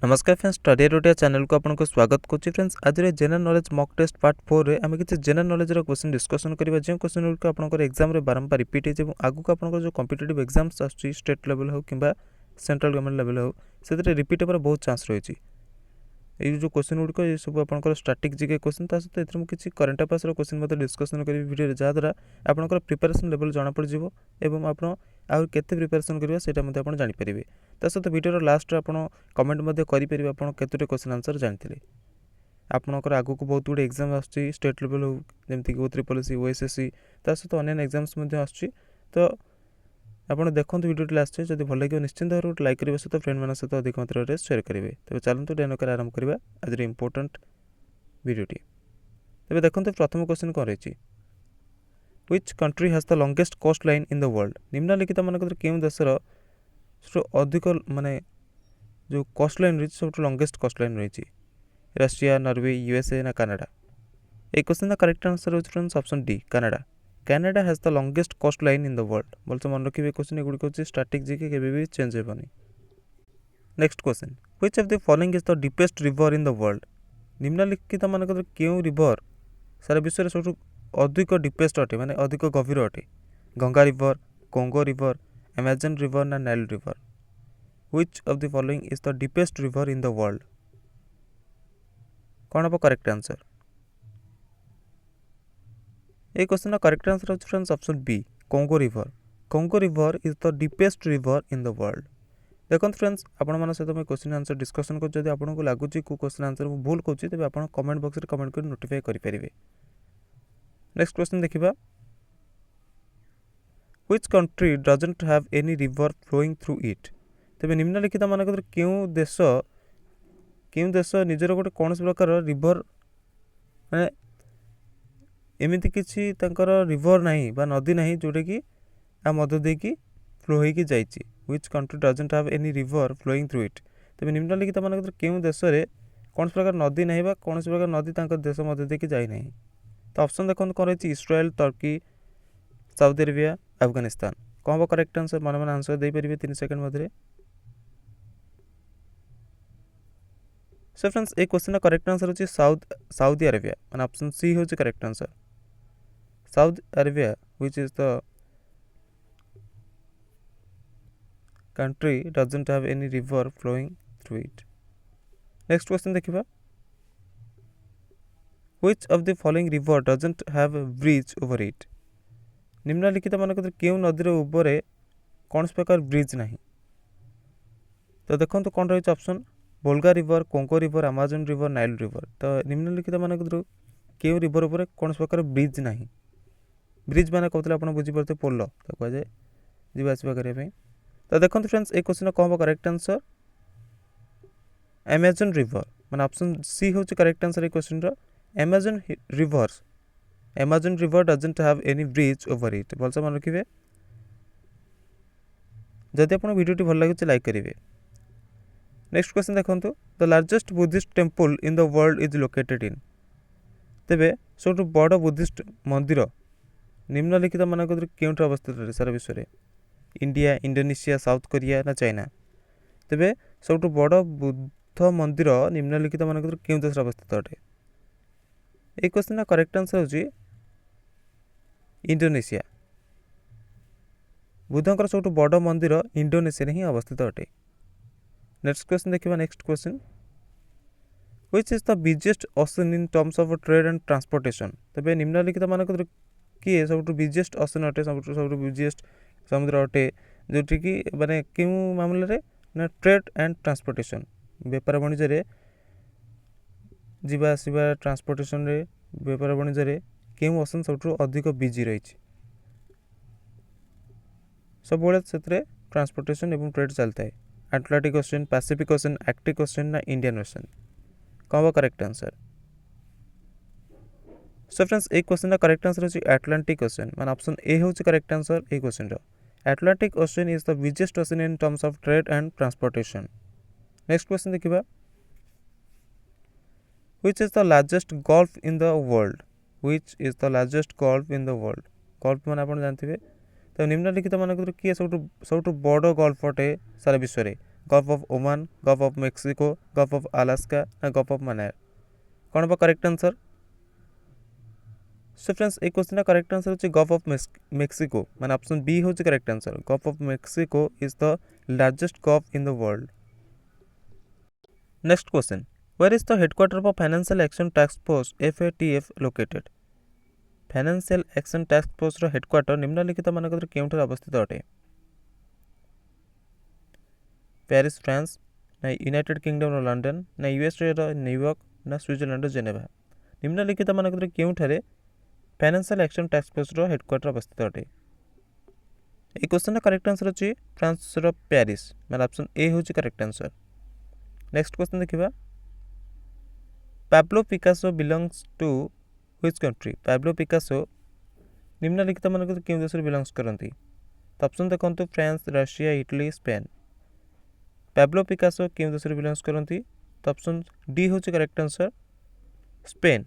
नमस्कार friends, study रोटिया channel को आपको स्वागत करुच्ची। फ्रेंड्स, आज general knowledge mock test part 4 रे आम किसी जनरल नॉलेज क्वेश्चन डिस्कसन करबा। जो क्वेश्चन गुड़िक आपंकर एग्जाम रे बारंबार रिपीट हो आगू आप जो कॉम्पिटिटिव एग्जाम्स आसुच्ची स्टेट लेवल हो कि सेंट्रल गवर्नमेंट लेवल हो से रिपीट होकर बहुत चांस रही। ये जो क्वेश्चन गुड़िक ये सब आप स्टैटिक जीके क्वेश्चन ता सहित ये किसी करंट अफेयर्स क्वेश्चन डिस्कसन करी वीडियो जहाँद्वारा आपंकर प्रिपरेशन लेवल जना पड़ एवं आप केते प्रिपरेशन करिया सेटा मध्ये आपण जानि परिबे। ता सहित वीडियो लास्ट आपण कमेंट मध्ये करि परिबे आपण केतोटे क्वेश्चन आंसर जानथिले। आपणकर आगु को बहुत गुडे एग्जाम आछी स्टेट लेवल हो जेमति कि OSSC OSSC ता सहित अन्य एग्जाम्स मध्ये आछी। तो आपण देखंतु वीडियो लास्ट जदि भल लागियो निश्चिंत भाव लाइक करिवे सहित फ्रेंड मान सहित अधिक मात्रा रे शेयर करिवे। तबे चलंतु डेनकर आरंभ करिवा आज रे इंपोर्टेंट वीडियोटी। तबे देखंतु प्रथम क्वेश्चन कोन रहिछि, Which country has the longest coastline in the world? निम्नलिखित मानक केउं देशर अधिक माने जो कोस्टलाइन रही सब लंगेस्ट कोस्टलाइन रही? रशिया, नॉर्वे, USA ना कनाडा? एक क्वेश्चन का करेक्ट आंसर होछि friends option D Canada. Canada has the longest coastline in the world. बोलते मन रखिबे क्वेश्चन एगुडी होछि स्टैटिक जीके केबे भी चेंज हेबनी। Next question, which of the following is the deepest river in the world? निम्नलिखित मानक केउं river सारा विश्व रे सब अधिक डीपेस्ट अटे माने अधिक गभीर अटे? Ganga river, Congo river, Amazon river ना Nile river? Which of the following is the deepest river in the world? कौन हम करेक्ट आंसर? ये क्वेश्चन करेक्ट आंसर होछि friends option B Congo river. Congo river is the deepest river in the world. देखो friends, आपण मन सहित मैं question answer discussion कर जदि आपको लगुच को क्वेश्चन आंसर भूल कहूँ तेज आप कमेंट बॉक्स रे कमेंट कर नोटिफाई करेंगे। नेक्स्ट क्वेश्चन देखिबा, Which country doesn't have any river flowing through it? तेबे निम्नलिखित मानक केउं देश निजर गोटे कौन प्रकार रिवर माने एमिति किछि तंकर रिवर नहीं बा नदी नहीं जोटे कि आ मध्य देकी फ्लो होइकी जाइछि? Which country doesn't have any river flowing through it? तेबे निम्नलिखित मानक केउं देश रे कौन प्रकार नदी नहीं बा कौन प्रकार नदी तंकर देश मध्य देकी जाई नहीं? तो ऑप्शन देखो कौन रही? इस्राएल, तुर्की, साउदी अरेबिया, अफगानिस्तान? कौन हम करेक्ट आंसर मन मन आंसर दे पारे 3 सेकंड मध्य। सो फ्रेंड्स, एक क्वेश्चन करेक्ट आंसर होछि साउदी अरेबिया माने ऑप्शन सी होछि correct answer. Saudi Arabia which is the country doesn't have any river flowing through it. Next question देखिबा, Which of the following river doesn't have a bridge over it? निम्नलिखित मानक केउं नदी रे ऊपर कौन प्रकार ब्रिज नहीं? तो देखो कौन रही option Volga river, Congo river, Amazon river, Nile river? तो निम्नलिखित मानक केउं रिवर ऊपर कौन प्रकार ब्रिज नहीं? ब्रिज माने कहते आप बुझी पाते पोल तो कह जाए जीवा आसवा करने। तो देखो फ्रेंड्स, एक क्वेश्चन कौन हम करेक्ट आंसर? अमेजन रिवर माने ऑप्शन सी होछि करेक्ट आंसर। एक question Amazon river doesn't have any bridge over it। बोलते मन रखिए। जदि आप वीडियो भल लगे लाइक करेंगे। नेक्स्ट क्वेश्चन देखो, the largest Buddhist temple in the world is located in? तेबे सब बड़ बुद्धिस्ट मंदिर निम्नलिखित मानक केउठ अवस्थित है सारा विश्व में? इंडिया, इंडोनेशिया, साउथ कोरिया ना चाइना? तेबे सब बड़ बुद्ध मंदिर निम्नलिखित मानक केउं देश अवस्थित अटे? एक क्वेश्चन का करेक्ट आंसर होछि इंडोनेशिया। बुद्धंकर सब बड़ मंदिर इंडोनेशिया ही अवस्थित अटे। नेक्स्ट क्वेश्चन देखिबा। Next question, which is the biggest ocean in terms of trade and transportation? तबे निम्नलिखित मानक किए सब बिजेस्ट ओशन अटे सब बिजेस्ट समुद्र अटे जोटी कि माने केउं मामले रे ना ट्रेड एंड ट्रांसपोर्टेशन व्यापार वाणिज्य रे जीवा आसवा ट्रांसपोर्टेशन रे व्यापार वाणिज्य रे केउं ओशन सब अधिक बिजी रही? सब से ट्रांसपोर्टेशन एवं ट्रेड चलता है। Atlantic ocean, Pacific ocean, Arctic ocean ना इंडियन ओशन? कौन हम करेक्ट आंसर? सो फ्रेंड्स, एक क्वेश्चन का करेक्ट आंसर होछि अटलांटिक ओशन माने ऑप्शन ए होछि करेक्ट आंसर। ए क्वेश्चन रो Atlantic ocean is the biggest ocean in terms of trade and transportation. Next question देखिबा, Which is the largest gulf in the world? Which is the largest gulf in the world? Gulf मैंने आप जानते हैं। तो निम्नलिखित मानक किए सब बड़ गल्फ अटे सारा विश्व में? Gulf of Oman, gulf of Mexico, gulf of Alaska ना गल्फ ऑफ मनायर कौन हम करेक्ट आंसर। सो फ्रेंड्स ए क्वेश्चन करेक्ट आंसर होची गल्फ ऑफ मेक्सिको माने ऑप्शन बी होची correct answer. Gulf of Mexico is the largest gulf in the world. Next question, where is the headquarter of financial action task force FATF located. Financial action task force रो headquarter निम्नलिखित मानक केउठर अवस्थित अटे। Paris France ना United Kingdom London ना USA New York ना Switzerland Geneva निम्नलिखित मानक केउठारे फाइनेंशियल एक्शन टास्क फोर्स रो हेडक्वार्टर अवस्थित अटे। ए क्वेश्चन करेक्ट आंसर अछि फ्रांस रो पेरिस माने ऑप्शन ए होची करेक्ट आंसर। नेक्स्ट क्वेश्चन देखिबा, Pablo Picasso belongs to which country. Pablo Picasso निम्नलिखित मानक केउ देश रे बिलोंग्स करंती। तो ऑप्शन देखंतु France, Russia, Italy, Spain. Pablo Picasso केउ देश रे बिलोंग्स करंती। तो ऑप्शन डी होची करेक्ट आंसर, स्पेन।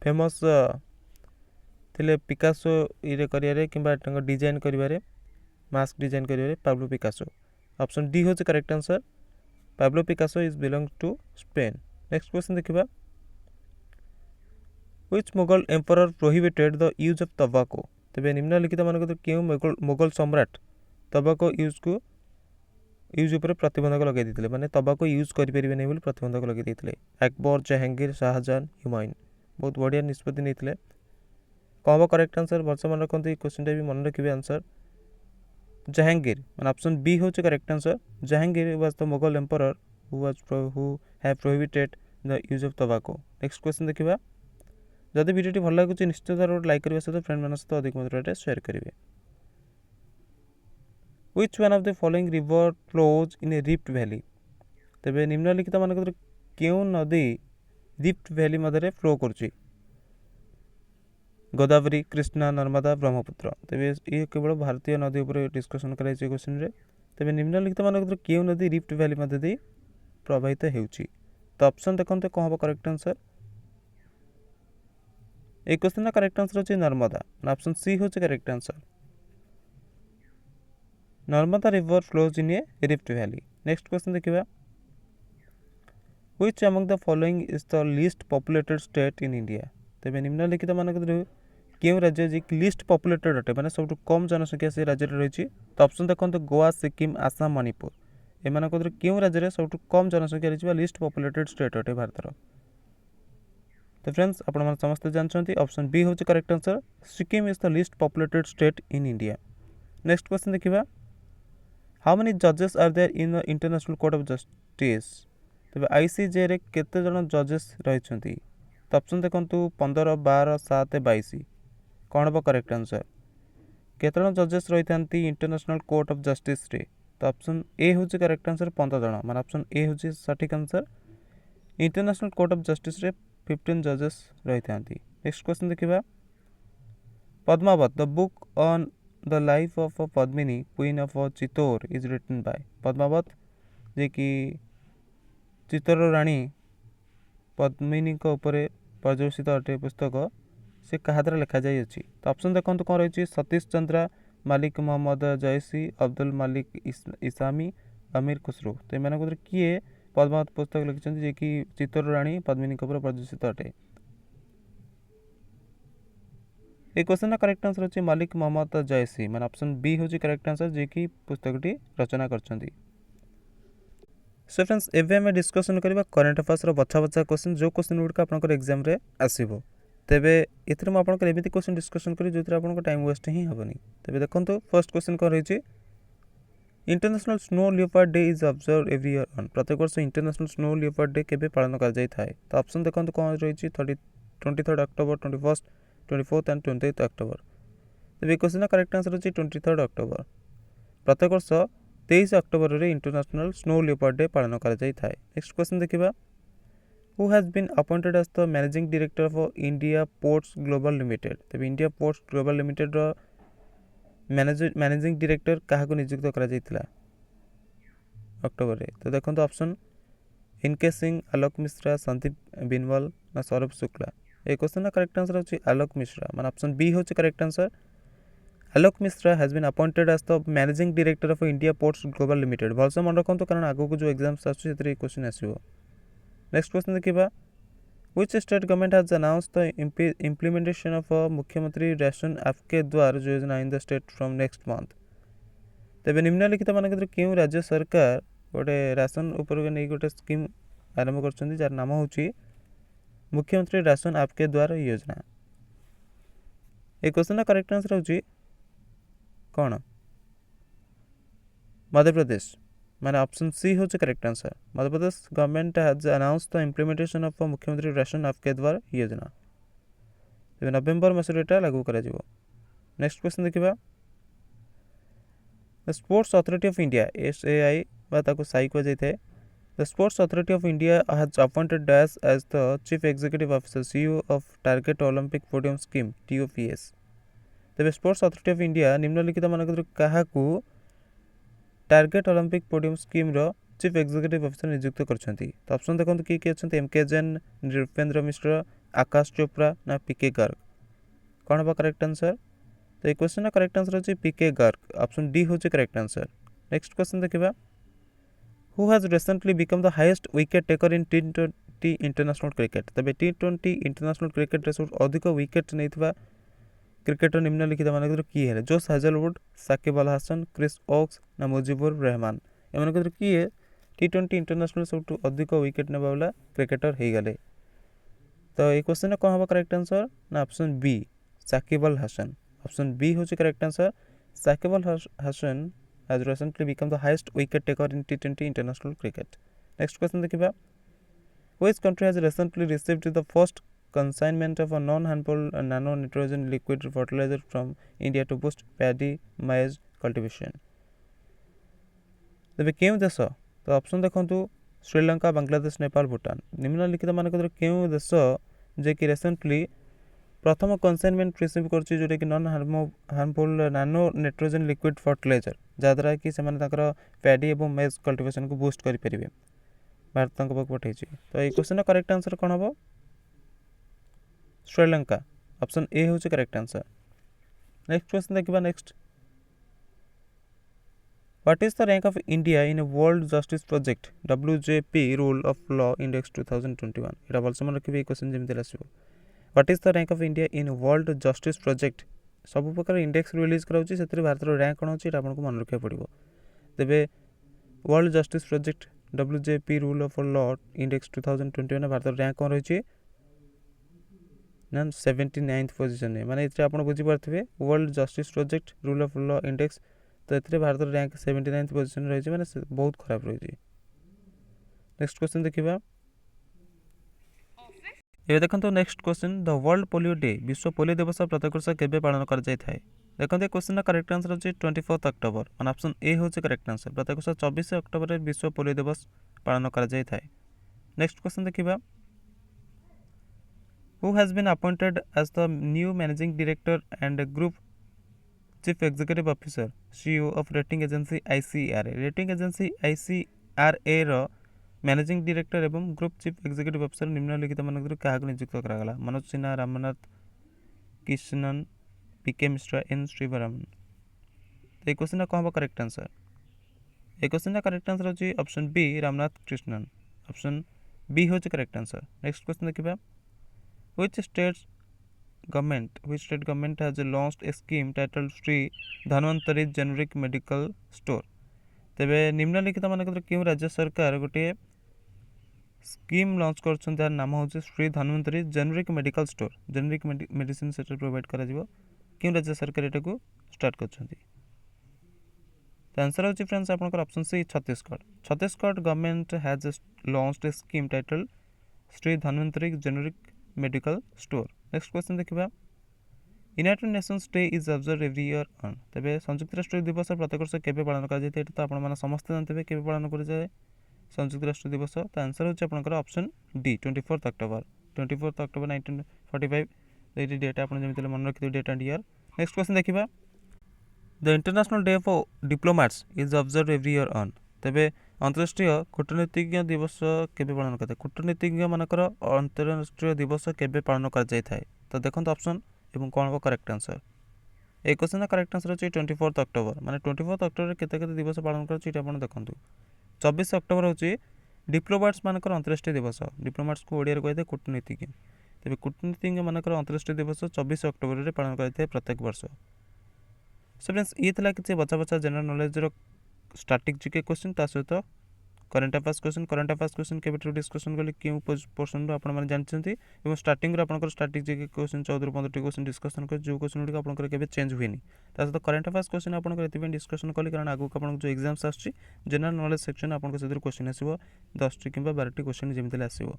फेमस थिले पिकासो इरे करियारे किंबा तंग डिजाइन करिवारे मास्क डिजाइन करिवारे पाब्लो पिकासो। ऑप्शन डी होची correct answer, Pablo Picasso is belong to Spain. Next question देखिबा, which Mughal emperor prohibited the use of tobacco. तबे निम्नलिखित मानक केउ मुगल सम्राट टोबैको यूज ऊपर प्रतिबंधक लगे देथिले माने टोबैको यूज करि परिबे नै बोली प्रतिबंधक लगे देथिले। अकबर, जहांगीर, शाहजहां, हुमायूं बहुत बढ़िया निष्पत्ति नेथिले। कहबो करेक्ट आंसर वर्ष मन रखंतु ई क्वेश्चन भी मन रखिबे आंसर जहांगीर माने ऑप्शन बी होचे correct answer. Jahangir was the Mughal emperor who have prohibited the use of tobacco. Next question देखिबा, जदि वीडियो भल लागुछि निश्चित भाव लाइक करबा सहित फ्रेंड मान सहित अधिक मात्रा शेयर करिवे। Which one of the following river flows in a rift valley. तबे निम्नलिखित मानक केउ नदी रिफ्ट वैली मधरे फ्लो करछि। गोदावरी, कृष्णा, नर्मदा, ब्रह्मपुत्र। तबे ये केवल भारतीय नदी ऊपर डिस्कशन कराई छै क्वेश्चन रे। तबे निम्नलिखित मानक केउ नदी रिफ्ट वैली मधे दे प्रवाहित हेउछि। तो ऑप्शन देखंते कोन हो करेक्ट आंसर। ए क्वेश्चन करेक्ट आंसर होछि नर्मदा। ऑप्शन सी होछि correct answer, Narmada river flows in a rift valley. Next question देखिबा, which among the following is the least populated state in India. तबे निम्नलिखित मानक केउ राज्य जे लीस्ट पॉपुलेटेड अटे माने सबटु कम जनसंख्या से राज्य रे रहिछि। तो ऑप्शन देखंते गोवा, सिक्किम, आसाम, मणिपुर। ए मानक केउ राज्य रे सबटु कम जनसंख्या रहिछि बा लीस्ट पॉपुलेटेड स्टेट अटे भारत रो। तो फ्रेंड्स आपण मन समस्त जानछंती ऑप्शन बी होछि correct answer, Sikkim is the least populated state in India. Next question देखिबा, हाउ मेनी जजेस are there in the international court of justice. तबे ICJ रे केते जण जजेस रहिछंती। तो ऑप्शन देखंतु 15, 12, 7, 22 कोन बा करेक्ट आंसर। केते जण जजेस रहिथांती इंटरनेशनल कोर्ट ऑफ जस्टिस रे। तो ऑप्शन ए होछि करेक्ट आंसर 15 जण माने ऑप्शन ए होछि सटीक answer. International court of justice रे 15 जजेस रहिथांती। नेक्स्ट क्वेश्चन देखिबा, Padmavat the book on the life of Padmini queen of Chittor is written by. Padmavat जे कि चित्तौर रानी पद्मिनी को ऊपर प्रदर्शित अटे पुस्तक से कहा द्वारा लिखा जाई अछि। तो ऑप्शन देखंतु कोन रहिछि सतीश चंद्रा, मालिक मोहम्मद जयसी, अब्दुल मालिक इसामी, अमीर खुसरो। तो एमान को किए पद्मावत पुस्तक लिखिछन्ति जे कि चित्तौर रानी पद्मिनी को ऊपर प्रदर्शित अटे। ए क्वेश्चन करेक्ट आंसर होछि मालिक मोहम्मद जयसी माने ऑप्शन बी होछि करेक्ट आंसर जे कि पुस्तकटी रचना करछन्ति। सो फ्रेंड्स एबे हम डिस्कशन करबा करंट अफेयर्स रो बछा बछा क्वेश्चन जो क्वेश्चन गुड का आपनकर एग्जाम रे आसीबो। तेबे इथरे म आपनकर एबिति क्वेश्चन डिस्कशन करी जोथरे आपनको टाइम वेस्ट ही हबनी। तेबे देखंतु फर्स्ट क्वेश्चन कोन रहिछि, international snow leopard day is observed every year on. प्रत्येक वर्ष इंटरनेशनल स्नो लियोपार्ड डे केबे पालन कर जाय थाए। तो ऑप्शन देखंतु कोन रहिछि 23 अक्टोबर, 21, 24 एंड 28 अक्टोबर। तेबे क्वेश्चन करेक्ट आंसर होछि 23 अक्टोबर। प्रत्येक वर्ष 23 अक्टोबर रे इंटरनेशनल स्नो लियोपार्ड डे पालन कर जाय थाए। नेक्स्ट क्वेश्चन देखिबा, who has been appointed as the managing director of India ports global limited. तबे इंडिया पोर्ट्स ग्लोबल लिमिटेड रो मैनेजिंग डायरेक्टर काहा को नियुक्त करा जायतिला अक्टोबर रे। तो देखंतु ऑप्शन इनके सिंह, आलोक मिश्रा, संदीप बिनवल ना सौरभ शुक्ला। ए क्वेश्चन करेक्ट आंसर होछि आलोक मिश्रा माने ऑप्शन बी होछि correct answer, Alok Mishra has been appointed as the managing director of India ports global limited. भलसे मन रखु कारण आगो को जो एग्जाम्स आसुचे क्वेश्चन आसो। नेक्स्ट क्वेश्चन देखिबा Which state government has announced the implementation of a मुख्यमंत्री राशन आपके द्वार योजना in the state from next month? तेबे निम्नलिखित मानक क्यों राज्य सरकार गोटे राशन उपर नहीं गोटे स्कीम आरंभ कर जार नाम हूँ मुख्यमंत्री राशन आपके द्वार योजना। ये क्वेश्चन करेक्ट आंसर हूँ कौन? मध्य प्रदेश माने ऑप्शन सी हूँ correct answer. Madhya Pradesh government has announce the implementation of Mukhyamantri Rashan Aapke Dwar Yojana. तेज नवेम्बर मस लागू कर। नेक्स्ट क्वेश्चन देखा the sports authority of India SAI SAI कहुए the sports authority of India has appointed dash as the chief executive officer CEO of target olympic podium scheme TOPS। तेज sports authority of India निम्नलिखित मानक क्या target olympic podium scheme रो chief executive officer नियुक्त करछंती। तो option देखो किए अच्छा MK जैन, नृपेंद्र मिश्र, आकाश चोप्रा ना PK गर्ग। कौन हम करेक्ट आंसर? तो ये क्वेश्चन करेक्ट आंसर होची PK गर्ग। ऑप्शन डी होची करेक्ट आंसर। नेक्स्ट क्वेश्चन देखिबा who has recently become the highest wicket taker in T20 international cricket. तबे T20 इंटरनेशनल क्रिकेट रे सब अधिक विकेट नैथिबा क्रिकेटर निम्नलिखित मानक किए है? जोश हाजलवुड, साकिब अल हासन, क्रिस ओक्स ना मुजिबुर रहमान। एम किए T20 इंटरनेशनल सब अधिक विकेट नेबा वाला क्रिकेटर हो गले। तो ये क्वेश्चन कौन हम करेक्ट आंसर ना option B Shakib Al Hasan. Option B हूँ correct answer. Shakib Al Hasan has recently become the highest wicket taker in T20 international cricket. Next question देखिबा which country has recently received the first consignment of a non-harmful nano nitrogen liquid fertilizer from India to boost paddy maize cultivation। तेबे क्यों देश? तो option देखंतु श्रीलंका, बांग्लादेश, नेपाल, भूटान। निम्नलिखित मानक क्यों देश जे कि रिसेंटली प्रथम कनसाइनमेंट रिसीव करछि जोटा कि नॉन हार्मफुल नानो नाइट्रोजन लिक्विड फर्टिलाइजर जहाँद्वारा कि से पैडी और मेज कल्टिवेशन को बूस्ट करेंगे भारत पठे। तो ये क्वेश्चन करेक्ट आंसर कौन हम? श्रीलंका। ऑप्शन ए हूँ करेक्ट आंसर। नेक्स्ट क्वेश्चन देखा next what is the rank of India in world justice project WJP rule of law index 2021। यहाँ भलसे मन रखिए क्वेश्चन जमी आसो। What is the rank of India in world justice project सब प्रकार index release कराऊँगी से Bharat rank कौन अच्छी आपको मन रखा पड़ो। तेरे world justice project WJP rule of law index 2021 Bharat rank कौन रही ना 79th पोजिशन है। माने इतने आप बुझीपारे world justice project rule of law index तो ये भारत रैंक 79th पोजिशन रही है बहुत खराब रही। नेक्स्ट क्वेश्चन देखा ये देखो next question the world polio day विश्व पोलियो दिवस प्रत्येक वर्ष केबे पालन कर जाए देखो ये क्वेश्चन करेक्ट आंसर होची 24 अक्टोबर। मान ऑप्शन ए हूँ करेक्ट आंसर। प्रत्येक वर्ष 24 अक्टोबर विश्व पोलियो दिवस पालन कर जाए। नेक्स्ट क्वेश्चन देखा who has been appointed as the new managing director and group chief executive officer CEO of rating agency ICRA। rating agency ICRA row managing director एवं group chief executive officer निम्नलिखित मानक क्या नियुक्त करागला? Manoj Sinha, Ramnath Krishnan, PK Mishra, N श्रीवरामन। तो ये question कौन हम correct answer? ये क्वेश्चन करेक्ट आंसर होची option B Ramnath Krishnan. Option B हूँ करेक्ट आंसर। नेक्स्ट क्वेश्चन देखा Which state government has launched a scheme titled Sri Dhanvantari Generic Medical Store। तेबे निम्नलिखित मानक क्यों राज्य सरकार गोटे स्कीम लॉन्च कर जार नाम हूँ Shri Dhanvantari generic medical store. Generic medicine से प्रोवाइड कर क्यों राज्य सरकार यहाँ को स्टार्ट कर? आंसर होची फ्रेंड्स आपनकर option C Chhattisgarh. Chhattisgarh government has launched a scheme title Shri Dhanvantari generic medical store. Next question देखा united nations day is observe every year on. तेरे संयुक्त राष्ट्र दिवस प्रत्येक वर्ष केबे पालन कर जाए तो आप समस्ते जानते केबे पालन कर जाए संयुक्त राष्ट्र दिवस। तो आंसर होची आपनकर ऑप्शन डी 24 अक्टोबर। 24 अक्टोबर 1945 ये डेट आप मन रखिए date and year. Next question देखा the international day of diplomats is observe every year on. तेरे अंतर्राष्ट्रीय कूटनीतिज्ञ दिवस केबे पालन करते? कूटनीतिज्ञ मानकर अंतर्राष्ट्रीय दिवस केबे पालन कर जाए? तो देखो ऑप्शन एवं कौन हम करेक्ट आंसर? ए क्वेश्चन करेक्ट आंसर अच्छे 24 अक्टोबर माने 24 अक्टोबर केते केते दिवस पालन कर देखते 24 अक्टोबर हूँ डिप्लोमाट्स मानकर अंतर्राष्ट्रीय दिवस डिप्लोमाट्स को ओडिया कहते कूटनीतिज्ञ तेज कूटनीतिज्ञ मानकर अंतर्राष्ट्रीय दिवस 24 अक्टोबर में पालन करते प्रत्येक वर्ष। सो फ्रेंड्स ये किसी बचा बचा general knowledge static GK question ता सहित करंट अफेयर्स क्वेश्चन के डिस्कसन कले क्यों पोर्सन आपने जानते और स्टार्टिंग आपंकर static GK question 14 15 question discussion कर जो क्वेश्चन गुड़ी आपंकर केवे चेंज हुए सहित करंट अफेयर्स क्वेश्चन आपंकर डिस्कसन कली कारण आगू आप जो एग्जाम्स आसूँ जनरल नॉलेज सेक्शन आपंकर से क्वेश्चन आसो 10 कि 12 क्वेश्चन जमी आसो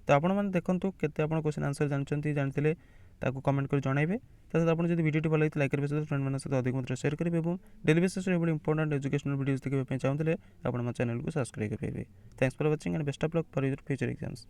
तो आपने देखूँ केते आप क्वेश्चन आंसर जानते जानते ताकू कमेंट कर जनइबे सहित आप वीडियो भल लगे लाइक करेंगे सहित फ्रेंड मान सहित अधिक मात्रा शेयर करेंगे और daily basis important educational videos देखा चाहते हैं आप चैनल को सब्सक्राइब करेंगे। Thanks for watching and best of luck for your future exams.